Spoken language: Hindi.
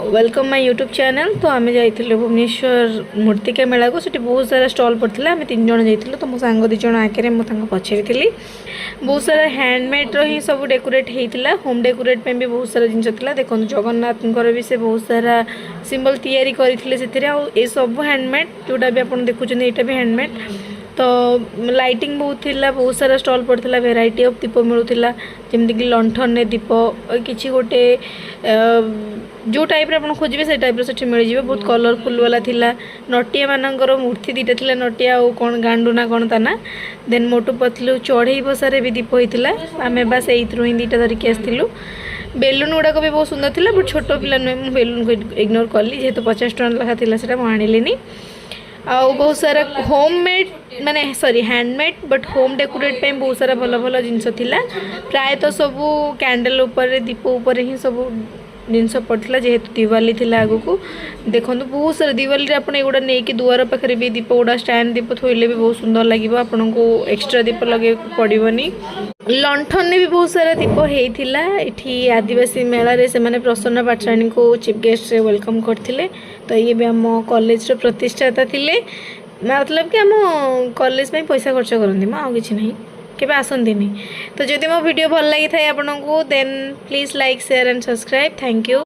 Welcome my YouTube channel. तो आम जाइए भुवनेश्वर मूर्तिका मेला को, सीटी बहुत सारा स्टॉल पड़ता। आम 3 जन जाइए, तो मो सांग 2 जन आगे पचारि थी। बहुत सारा हैंडमेड ही सब डेकोरेट होता। होम डेकोरेट पे भी बहुत सारा जिनस था। देखो जगन्नाथ भी से बहुत सारा सिंबल तैयारी करते सब हैंडमेड, जोटा भी आप देखुं यहाँ भी हैंडमेड। तो लाइटिंग बहुत थिला, बहुत सारा स्टॉल पड़ता। वेराइटी ऑफ दीप मिलूला, जमीक लंठन दीप कि गोटे जो टाइप आप खोजे से टाइप से मिल जाए। बहुत कलरफुल वाला थिला। नटिया मानकर मूर्ति 2टा थिला, नटिया और कौन गांडू ना कौन ता ना। देन मोटू पतलू चढ़ई बसारे भी दीप होता। आम बस ही 2टा धरिकी आसलु। बेलून गुड़ाक भी बहुत सुंदर था, बट छोट पिला नुहे मुझे बेलून को इग्नोर कली, जेहेतु 50 टका लखा था से आनिली। आ बहुत सारा होममेड माने sorry handmade but home decorate पे बहुत सारा भल भल जिनस थिला। प्रायतः सब कैंडल ऊपर दीप ऊपर ही सब जिनस पड़ता, जेहेतु दिवाली थिला आगु को। देखो बहुत सारा दिवाली आप एगुड़ा नहीं कि दुआर पाखे भी दीप गुड़ा स्टैंड दीप थोइले भी बहुत सुंदर लगे। आपन को एक्स्ट्रा दीप लगे पड़ोनी। लंठन भी बहुत सारा दीप होता। ये आदिवासी मेला रे से माने प्रसन्न पाटराणी को चीफ गेस्ट रे वेलकम करथिले। तो ये भी आम कॉलेज रो प्रतिष्ठाता थिले, मतलब कि आम कॉलेज में पैसा खर्च करती आ कि नहीं केबे आसंती। तो जदि मो वीडियो भल लगी था आपको, then please like share and subscribe. Thank you.